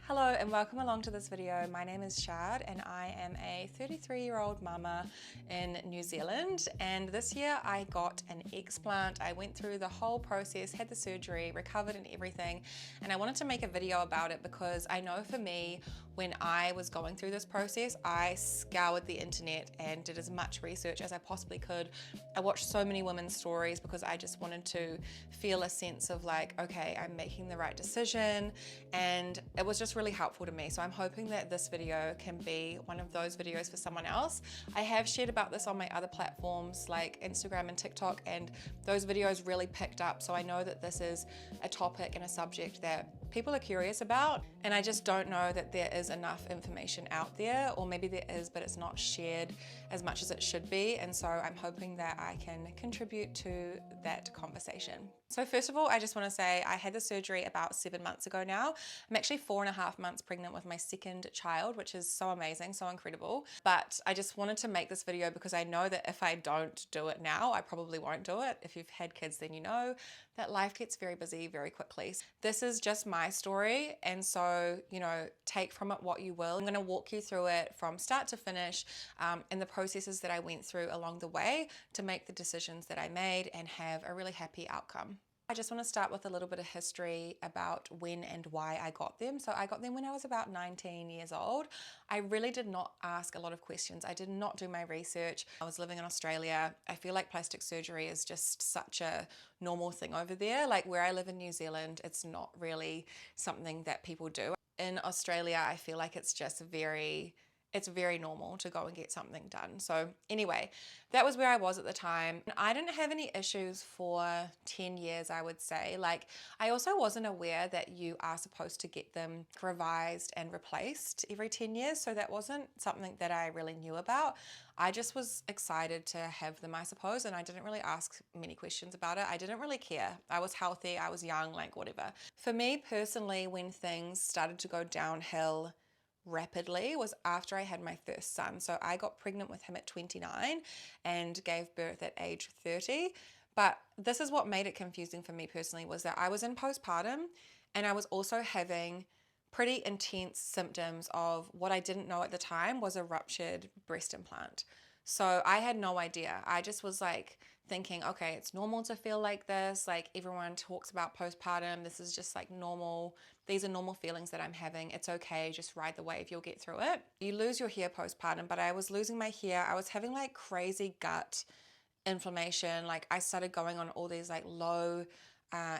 Hello and welcome along to this video. My name is Shard and I am a 33-year-old mama in New Zealand, and this year I got an explant. I went through the whole process, had the surgery, recovered and everything, and I wanted to make a video about it because I know for me, when I was going through this process, I scoured the internet and did as much research as I possibly could. I watched so many women's stories because I just wanted to feel a sense of like, okay, I'm making the right decision, and it was just really helpful to me. So I'm hoping that this video can be one of those videos for someone else. I have shared about this on my other platforms like Instagram and TikTok, and those videos really picked up. So I know that this is a topic and a subject that people are curious about, and I just don't know that there is enough information out there, or maybe there is, but it's not shared as much as it should be. And so I'm hoping that I can contribute to that conversation. So first of all, I just want to say I had the surgery about 7 months ago now. I'm actually 4.5 months pregnant with my second child, which is so amazing, so incredible. But I just wanted to make this video because I know that if I don't do it now, I probably won't do it. If you've had kids, then you know that life gets very busy very quickly. This is just my story, and so, you know, take from it what you will. I'm going to walk you through it from start to finish, and the processes that I went through along the way to make the decisions that I made and have a really happy outcome. I just want to start with a little bit of history about when and why I got them. So I got them when I was about 19 years old. I really did not ask a lot of questions. I did not do my research. I was living in Australia. I feel like plastic surgery is just such a normal thing over there. Like where I live in New Zealand, it's not really something that people do. In Australia, I feel like it's very normal to go and get something done. So anyway, that was where I was at the time. I didn't have any issues for 10 years, I would say. Like, I also wasn't aware that you are supposed to get them revised and replaced every 10 years. So that wasn't something that I really knew about. I just was excited to have them, I suppose, and I didn't really ask many questions about it. I didn't really care. I was healthy, I was young, like whatever. For me personally, when things started to go downhill rapidly was after I had my first son. So I got pregnant with him at 29 and gave birth at age 30. But this is what made it confusing for me personally, was that I was in postpartum and I was also having pretty intense symptoms of what I didn't know at the time was a ruptured breast implant. So I had no idea. I just was like thinking, okay, it's normal to feel like this. Like everyone talks about postpartum. This is just like normal. These are normal feelings that I'm having. It's okay. Just ride the wave. You'll get through it. You lose your hair postpartum, but I was losing my hair. I was having like crazy gut inflammation. Like I started going on all these like low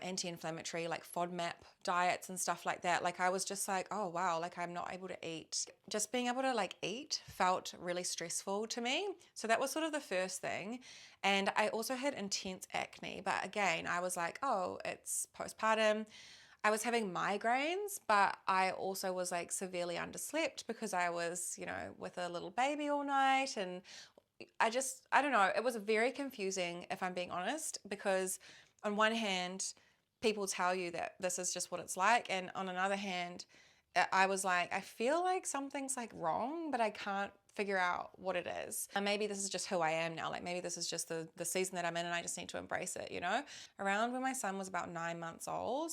anti-inflammatory like FODMAP diets and stuff like that. Like I was just like, oh wow, like I'm not able to eat. Just being able to like eat felt really stressful to me. So that was sort of the first thing. And I also had intense acne, but again, I was like, oh, it's postpartum. I was having migraines, but I also was like severely underslept because I was, you know, with a little baby all night. And I don't know, it was very confusing if I'm being honest, because on one hand, people tell you that this is just what it's like, and on another hand, I was like, I feel like something's like wrong, but I can't figure out what it is. And maybe this is just who I am now. Like maybe this is just the season that I'm in and I just need to embrace it, you know? Around when my son was about 9 months old,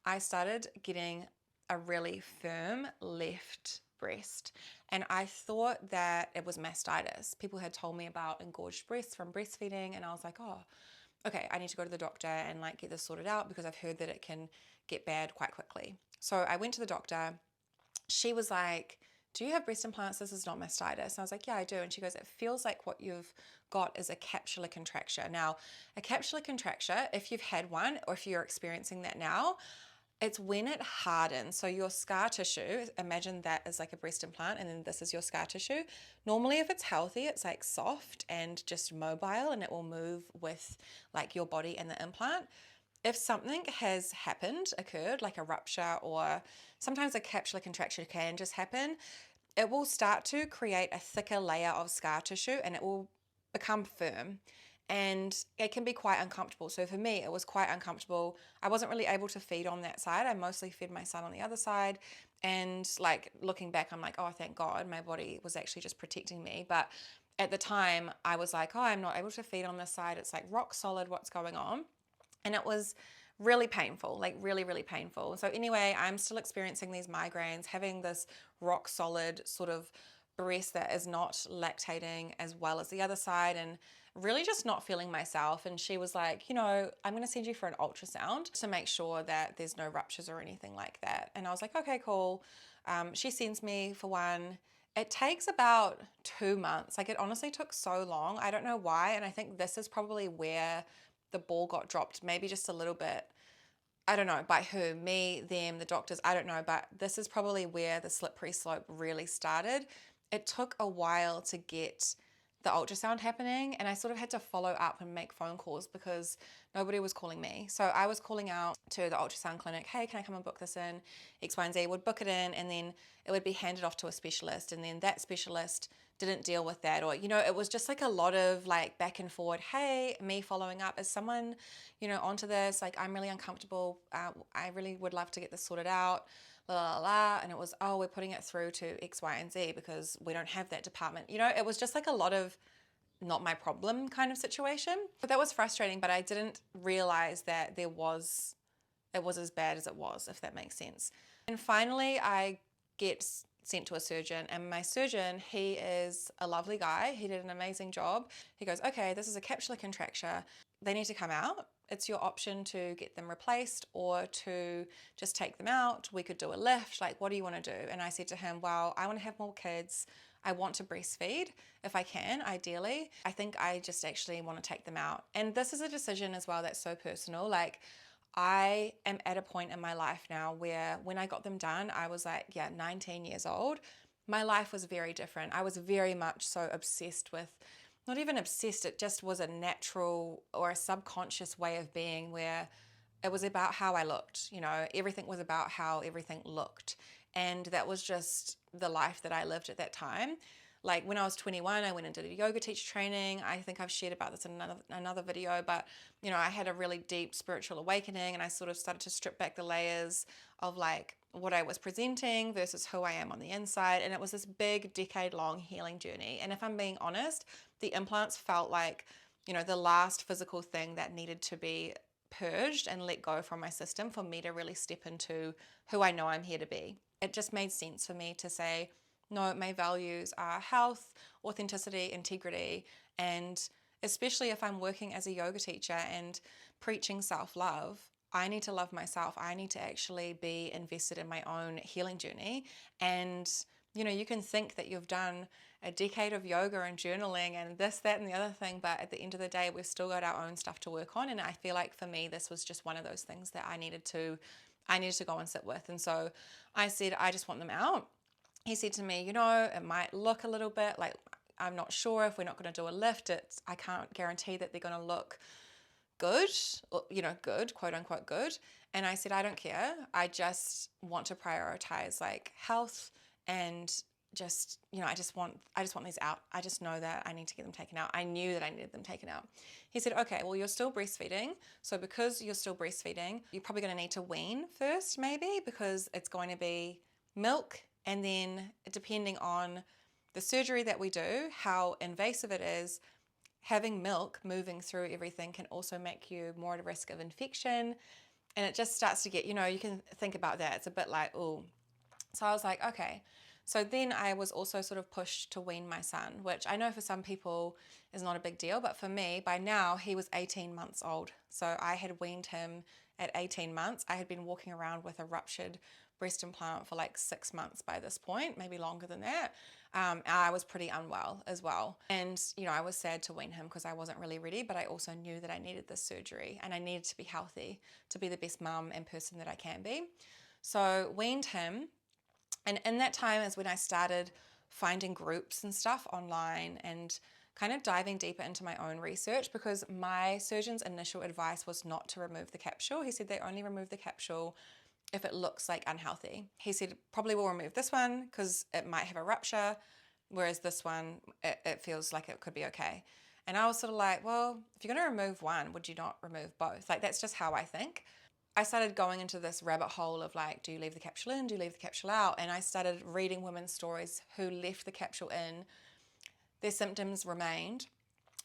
I started getting a really firm left breast. And I thought that it was mastitis. People had told me about engorged breasts from breastfeeding, and I was like, oh, okay, I need to go to the doctor and like get this sorted out because I've heard that it can get bad quite quickly. So I went to the doctor. She was like, do you have breast implants? This is not mastitis. And I was like, yeah, I do. And she goes, it feels like what you've got is a capsular contracture. Now, a capsular contracture, if you've had one or if you're experiencing that now, it's when it hardens. So your scar tissue, imagine that as like a breast implant, and then this is your scar tissue. Normally, if it's healthy, it's like soft and just mobile, and it will move with like your body and the implant. If something has occurred, like a rupture, or sometimes a capsular contracture can just happen, it will start to create a thicker layer of scar tissue and it will become firm. And it can be quite uncomfortable. So for me, it was quite uncomfortable. I wasn't really able to feed on that side. I mostly fed my son on the other side. And like looking back, I'm like, oh, thank God, my body was actually just protecting me. But at the time, I was like, oh, I'm not able to feed on this side. It's like rock solid, what's going on? And it was really painful, like really, really painful. So anyway, I'm still experiencing these migraines, having this rock solid sort of breast that is not lactating as well as the other side, and really just not feeling myself. And she was like, you know, I'm going to send you for an ultrasound to make sure that there's no ruptures or anything like that. And I was like, okay, cool. She sends me for one. It takes about 2 months. Like, it honestly took so long. I don't know why. And I think this is probably where the ball got dropped, maybe just a little bit. I don't know by who, me, them, the doctors, I don't know, but this is probably where the slippery slope really started. It took a while to get the ultrasound happening, and I sort of had to follow up and make phone calls because nobody was calling me. So I was calling out to the ultrasound clinic, hey, can I come and book this in? X, Y, and Z would book it in, and then it would be handed off to a specialist, and then that specialist didn't deal with that, or, you know, it was just like a lot of like back and forward. Hey, me following up, is someone, you know, onto this? Like, I'm really uncomfortable. I really would love to get this sorted out. La, la, la. And it was, oh, we're putting it through to X, Y, and Z because we don't have that department. You know, it was just like a lot of not my problem kind of situation. But that was frustrating, but I didn't realize that it was as bad as it was, if that makes sense. And finally, I get sent to a surgeon, and my surgeon, he is a lovely guy. He did an amazing job. He goes, okay, this is a capsular contracture. They need to come out. It's your option to get them replaced or to just take them out. We could do a lift. Like, what do you want to do? And I said to him, well, I want to have more kids. I want to breastfeed if I can, ideally. I think I just actually want to take them out. And this is a decision as well that's so personal. Like, I am at a point in my life now where when I got them done, I was like, 19 years old. My life was very different. I was very much so obsessed with, not even obsessed, it just was a natural or a subconscious way of being where it was about how I looked. You know, everything was about how everything looked. And that was just the life that I lived at that time. Like, when I was 21, I went and did a yoga teacher training. I think I've shared about this in another video, but, you know, I had a really deep spiritual awakening, and I sort of started to strip back the layers of like what I was presenting versus who I am on the inside. And it was this big decade-long healing journey. And if I'm being honest, the implants felt like, you know, the last physical thing that needed to be purged and let go from my system for me to really step into who I know I'm here to be. It just made sense for me to say, no, my values are health, authenticity, integrity, and especially if I'm working as a yoga teacher and preaching self-love, I need to love myself. I need to actually be invested in my own healing journey. And, you know, you can think that you've done a decade of yoga and journaling and this, that, and the other thing, but at the end of the day, we've still got our own stuff to work on. And I feel like for me, this was just one of those things that I needed to go and sit with. And so I said, I just want them out. He said to me, you know, it might look a little bit like, I'm not sure if we're not going to do a lift. I can't guarantee that they're going to look good, or, you know, good, quote unquote good. And I said, I don't care. I just want to prioritize like health and just, you know, I just want these out. I just know that I need to get them taken out. I knew that I needed them taken out. He said, okay, well, you're still breastfeeding. So because you're still breastfeeding, you're probably going to need to wean first, maybe, because it's going to be milk. And then depending on the surgery that we do, how invasive it is, having milk moving through everything can also make you more at risk of infection. And it just starts to get, you know, you can think about that. It's a bit like, oh. So I was like, okay. So then I was also sort of pushed to wean my son, which I know for some people is not a big deal. But for me, by now, he was 18 months old. So I had weaned him at 18 months. I had been walking around with a ruptured breast implant for like 6 months by this point, maybe longer than that. I was pretty unwell as well. And, you know, I was sad to wean him because I wasn't really ready, but I also knew that I needed this surgery and I needed to be healthy to be the best mum and person that I can be. So weaned him. And in that time is when I started finding groups and stuff online and kind of diving deeper into my own research, because my surgeon's initial advice was not to remove the capsule. He said they only remove the capsule if it looks like unhealthy. He said, probably will remove this one because it might have a rupture, whereas this one, it feels like it could be okay. And I was sort of like, well, if you're going to remove one, would you not remove both? Like, that's just how I think. I started going into this rabbit hole of like, do you leave the capsule in? Do you leave the capsule out? And I started reading women's stories who left the capsule in. Their symptoms remained.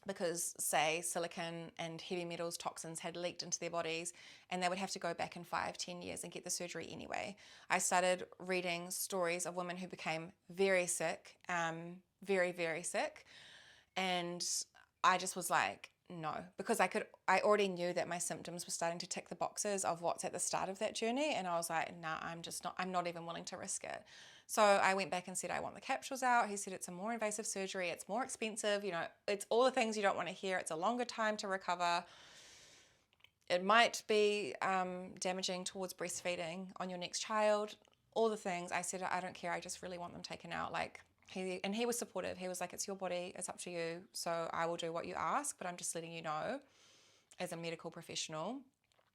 because say silicone and heavy metals toxins had leaked into their bodies, and they would have to go back in 5-10 years and get the surgery anyway. I started reading stories of women who became very sick, very, very sick, and I just was like, no, because I already knew that my symptoms were starting to tick the boxes of what's at the start of that journey, and I was like, nah, I'm not even willing to risk it. So I went back and said, I want the capsules out. He said, it's a more invasive surgery, it's more expensive, you know, it's all the things you don't want to hear, it's a longer time to recover. It might be damaging towards breastfeeding on your next child, all the things. I said, I don't care, I just really want them taken out. Like, he was supportive. He was like, it's your body, it's up to you, so I will do what you ask, but I'm just letting you know, as a medical professional,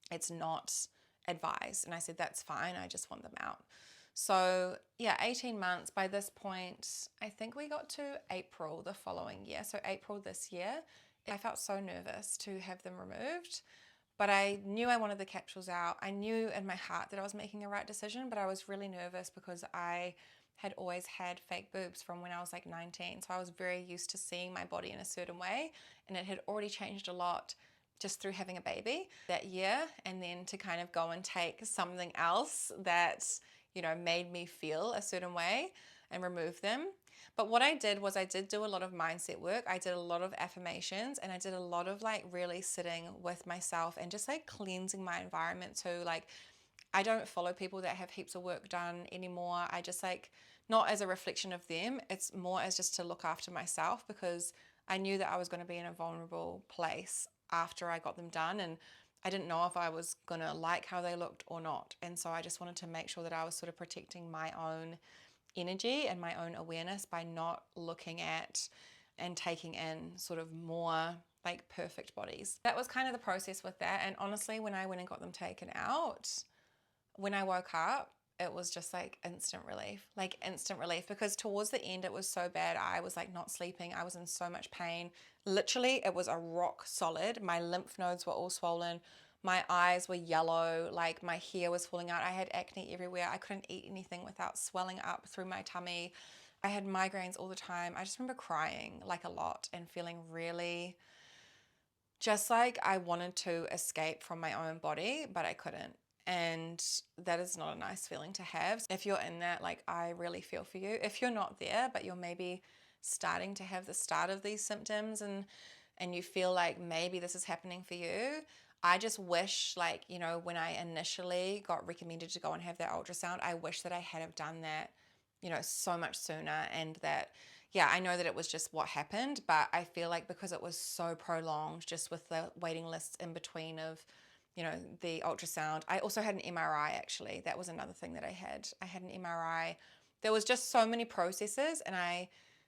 it's not advised. And I said, that's fine, I just want them out. So yeah, 18 months. By this point, I think we got to April the following year. So April this year, I felt so nervous to have them removed, but I knew I wanted the capsules out. I knew in my heart that I was making a right decision, but I was really nervous because I had always had fake boobs from when I was like 19. So I was very used to seeing my body in a certain way, and it had already changed a lot just through having a baby that year, and then to kind of go and take something else that, you know, made me feel a certain way and remove them. But what I did was I did do a lot of mindset work. I did a lot of affirmations, and I did a lot of like really sitting with myself and just like cleansing my environment too. Like, I don't follow people that have heaps of work done anymore. I just like, not as a reflection of them, it's more as just to look after myself, because I knew that I was going to be in a vulnerable place after I got them done, and I didn't know if I was going to like how they looked or not. And so I just wanted to make sure that I was sort of protecting my own energy and my own awareness by not looking at and taking in sort of more like perfect bodies. That was kind of the process with that. And honestly, when I went and got them taken out, when I woke up, it was just like instant relief, because towards the end it was so bad. I was like not sleeping. I was in so much pain. Literally, it was a rock solid. My lymph nodes were all swollen. My eyes were yellow, like my hair was falling out. I had acne everywhere. I couldn't eat anything without swelling up through my tummy. I had migraines all the time. I just remember crying like a lot and feeling really just like I wanted to escape from my own body, but I couldn't. And that is not a nice feeling to have. If you're in that, like, I really feel for you. If you're not there, but you're maybe starting to have the start of these symptoms, and you feel like maybe this is happening for you, I just wish, like, you know, when I initially got recommended to go and have that ultrasound, I wish that I had have done that, you know, so much sooner. And that, yeah, I know that it was just what happened, but I feel like because it was so prolonged, just with the waiting lists in between of, you know, the ultrasound. I also had an MRI, actually. That was another thing that I had. I had an MRI. There was just so many processes, and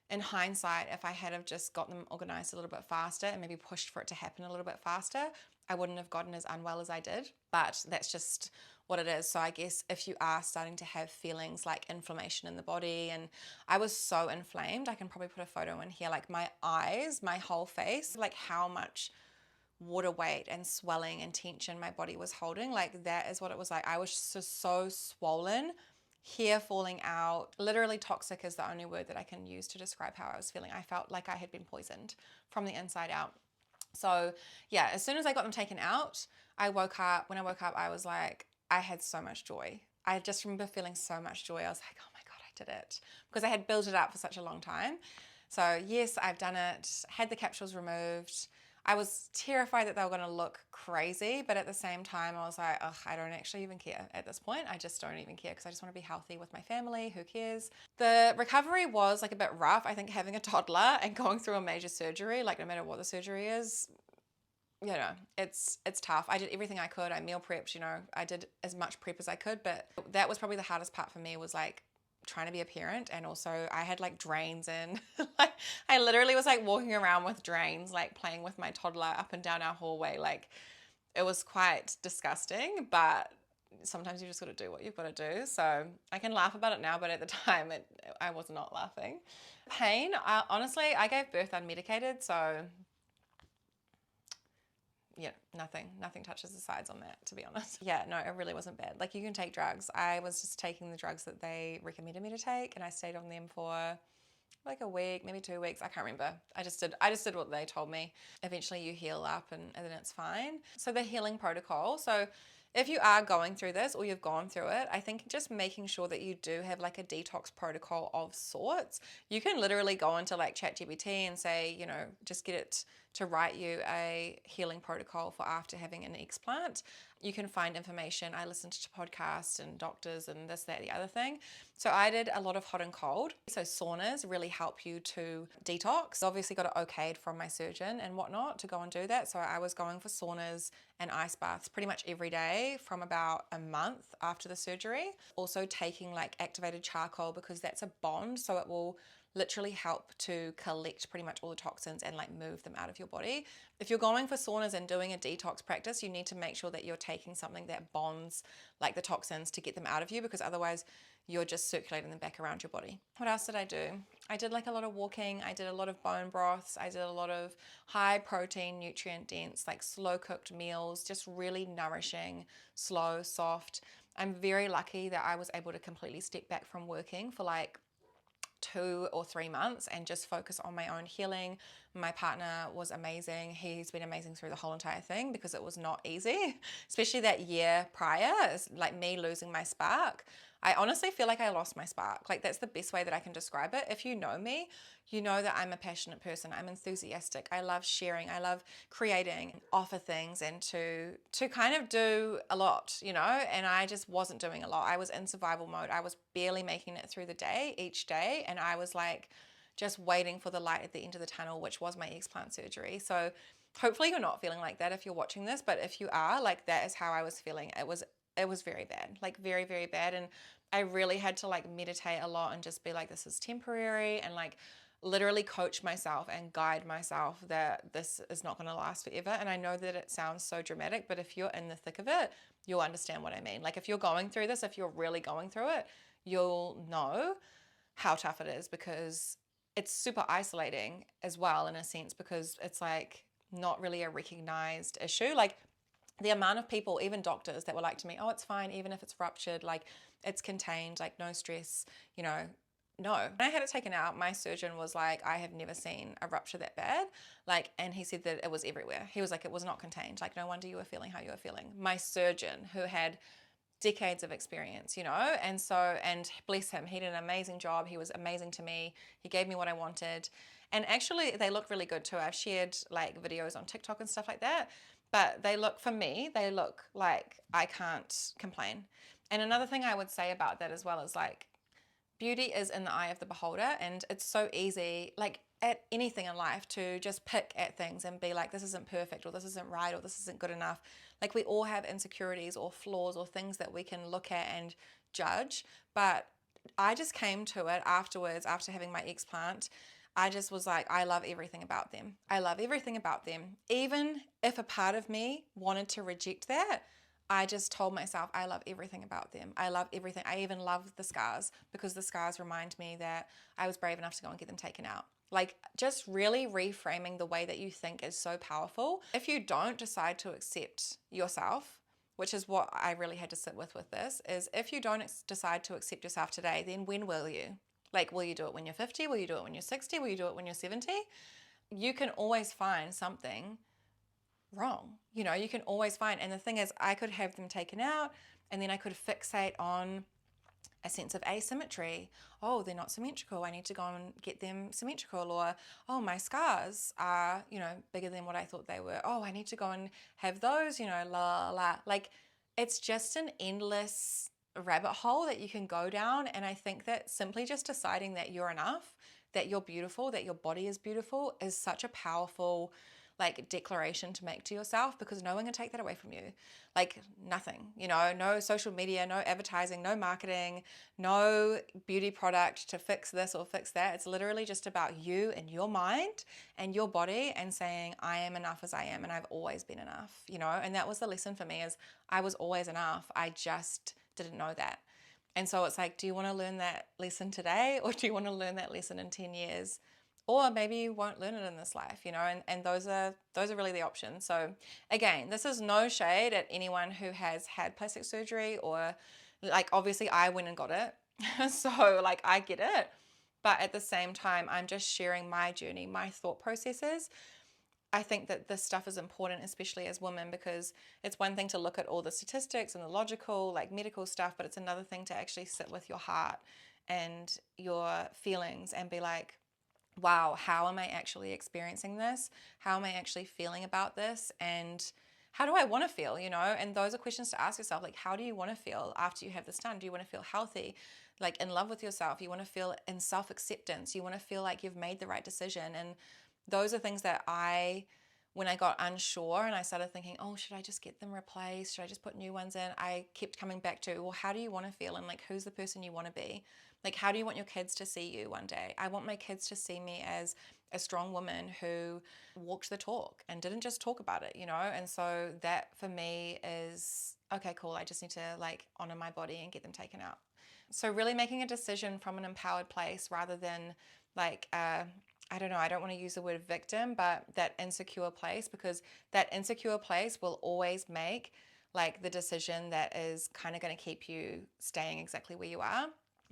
in hindsight, if I had have just got them organized a little bit faster and maybe pushed for it to happen a little bit faster, I wouldn't have gotten as unwell as I did. But that's just what it is. So I guess if you are starting to have feelings like inflammation in the body, and I was so inflamed, I can probably put a photo in here, like my eyes, my whole face, like how much water weight and swelling and tension my body was holding. Like, that is what it was like. I was so swollen, hair falling out. Literally toxic is the only word that I can use to describe how I was feeling. I felt like I had been poisoned from the inside out. So yeah, as soon as I got them taken out, I woke up. When I woke up, I was like, I had so much joy. I just remember feeling so much joy. I was like, oh my God, I did it. Because I had built it up for such a long time. So yes, I've done it, had the capsules removed. I was terrified that they were going to look crazy, but at the same time, I was like, ugh, I don't actually even care at this point. I just don't even care, because I just want to be healthy with my family. Who cares? The recovery was like a bit rough. I think having a toddler and going through a major surgery, like no matter what the surgery is, you know, it's tough. I did everything I could. I meal prepped, you know, I did as much prep as I could, but that was probably the hardest part for me, was like trying to be a parent. And also I had like drains in. Like, I literally was like walking around with drains, like playing with my toddler up and down our hallway. Like, it was quite disgusting, but sometimes you just got to do what you've got to do. So I can laugh about it now, but at the time I was not laughing. Pain, honestly, I gave birth unmedicated, so yeah, nothing touches the sides on that, to be honest. Yeah, no, it really wasn't bad. Like, you can take drugs. I was just taking the drugs that they recommended me to take, and I stayed on them for like a week, maybe 2 weeks. I can't remember. I just did what they told me. Eventually you heal up and then it's fine. So the healing protocol. So if you are going through this or you've gone through it, I think just making sure that you do have like a detox protocol of sorts. You can literally go into like ChatGPT and say, you know, just get it to write you a healing protocol for after having an explant. You can find information. I listened to podcasts and doctors and this, that, the other thing. So I did a lot of hot and cold. So saunas really help you to detox. Obviously got it okayed from my surgeon and whatnot to go and do that. So I was going for saunas and ice baths pretty much every day from about a month after the surgery. Also taking like activated charcoal because that's a bond. So it will literally help to collect pretty much all the toxins and like move them out of your body. If you're going for saunas and doing a detox practice, you need to make sure that you're taking something that bonds like the toxins to get them out of you, because otherwise you're just circulating them back around your body. What else did I do? I did like a lot of walking. I did a lot of bone broths. I did a lot of high protein, nutrient dense, like slow cooked meals, just really nourishing, slow, soft. I'm very lucky that I was able to completely step back from working for like 2 or 3 months and just focus on my own healing. My partner was amazing. He's been amazing through the whole entire thing because it was not easy, especially that year prior, like me losing my spark. I honestly feel like I lost my spark. Like that's the best way that I can describe it. If you know me, you know that I'm a passionate person. I'm enthusiastic. I love sharing. I love creating, offer things and to kind of do a lot, you know, and I just wasn't doing a lot. I was in survival mode. I was barely making it through the day each day. And I was like just waiting for the light at the end of the tunnel, which was my explant surgery. So hopefully you're not feeling like that if you're watching this, but if you are, like that is how I was feeling. It was very bad, like very, very bad. And I really had to like meditate a lot and just be like, this is temporary, and like literally coach myself and guide myself that this is not going to last forever. And I know that it sounds so dramatic, but if you're in the thick of it, you'll understand what I mean. Like if you're going through this, if you're really going through it, you'll know how tough it is, because it's super isolating as well in a sense, because it's like not really a recognized issue. Like the amount of people, even doctors, that were like to me, oh, it's fine, even if it's ruptured, like it's contained, like no stress, you know. No. When I had it taken out, my surgeon was like, I have never seen a rupture that bad. Like, and he said that it was everywhere. He was like, it was not contained. Like, no wonder you were feeling how you were feeling. My surgeon, who had decades of experience, you know, and bless him, he did an amazing job. He was amazing to me. He gave me what I wanted. And actually, they look really good too. I've shared like videos on TikTok and stuff like that. But they look like I can't complain. And another thing I would say about that as well is like, beauty is in the eye of the beholder, and it's so easy, like at anything in life, to just pick at things and be like, this isn't perfect, or this isn't right, or this isn't good enough. Like we all have insecurities or flaws or things that we can look at and judge. But I just came to it afterwards, after having my explant. I just was like, I love everything about them. I love everything about them. Even if a part of me wanted to reject that, I just told myself, I love everything about them. I love everything. I even love the scars, because the scars remind me that I was brave enough to go and get them taken out. Like just really reframing the way that you think is so powerful. If you don't decide to accept yourself, which is what I really had to sit with this, is if you don't decide to accept yourself today, then when will you? Like, will you do it when you're 50? Will you do it when you're 60? Will you do it when you're 70? You can always find something wrong. You know, you can always find, and the thing is, I could have them taken out and then I could fixate on a sense of asymmetry. Oh, they're not symmetrical. I need to go and get them symmetrical. Or, oh, my scars are, you know, bigger than what I thought they were. Oh, I need to go and have those, you know, la, la, la. Like, it's just an endless rabbit hole that you can go down. And I think that simply just deciding that you're enough, that you're beautiful, that your body is beautiful, is such a powerful like declaration to make to yourself, because no one can take that away from you. Like nothing, you know, no social media, no advertising, no marketing, no beauty product to fix this or fix that. It's literally just about you and your mind and your body, and saying, I am enough as I am, and I've always been enough, you know. And that was the lesson for me, is I was always enough. I just didn't know that. And so it's like, do you want to learn that lesson today, or do you want to learn that lesson in 10 years? Or maybe you won't learn it in this life, you know, and those are really the options. So again, this is no shade at anyone who has had plastic surgery, or like, obviously I went and got it. So like, I get it. But at the same time, I'm just sharing my journey, my thought processes. I think that this stuff is important, especially as women, because it's one thing to look at all the statistics and the logical, like medical stuff, but it's another thing to actually sit with your heart and your feelings and be like, wow, how am I actually experiencing this? How am I actually feeling about this? And how do I want to feel, you know? And those are questions to ask yourself. Like, how do you want to feel after you have this done? Do you want to feel healthy, like in love with yourself? You want to feel in self-acceptance. You want to feel like you've made the right decision. And those are things that when I got unsure and I started thinking, oh, should I just get them replaced? Should I just put new ones in? I kept coming back to, well, how do you want to feel? And like, who's the person you want to be? Like, how do you want your kids to see you one day? I want my kids to see me as a strong woman who walked the talk and didn't just talk about it, you know? And so that for me is, okay, cool. I just need to like honor my body and get them taken out. So really making a decision from an empowered place rather than like, I don't know, I don't want to use the word victim, but that insecure place, because that insecure place will always make like the decision that is kind of going to keep you staying exactly where you are.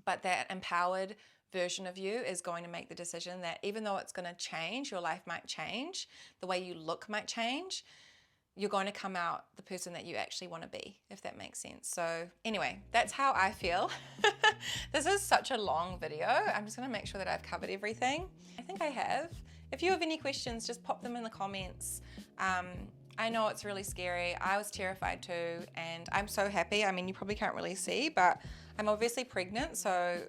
But that empowered version of you is going to make the decision that even though it's going to change, your life might change, the way you look might change, you're going to come out the person that you actually want to be, if that makes sense. So anyway, that's how I feel. This is such a long video. I'm just going to make sure that I've covered everything. I think I have. If you have any questions, just pop them in the comments. I know it's really scary. I was terrified too, and I'm so happy. I mean, you probably can't really see, but I'm obviously pregnant, so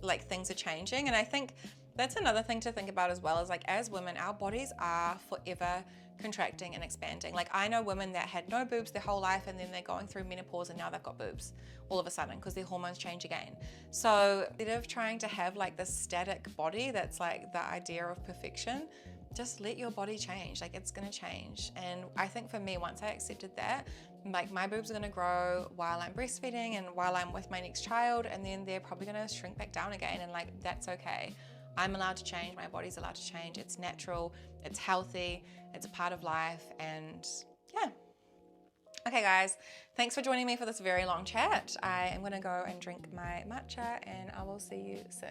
like things are changing. And I think that's another thing to think about as well, is like as women, our bodies are forever contracting and expanding. Like I know women that had no boobs their whole life and then they're going through menopause and now they've got boobs all of a sudden because their hormones change again. So instead of trying to have like this static body that's like the idea of perfection, just let your body change. Like it's gonna change. And I think for me, once I accepted that, like my boobs are gonna grow while I'm breastfeeding and while I'm with my next child, and then they're probably gonna shrink back down again, and like that's okay. I'm allowed to change, my body's allowed to change. It's natural, it's healthy, it's a part of life, and yeah. Okay guys, thanks for joining me for this very long chat. I am gonna go and drink my matcha and I will see you soon.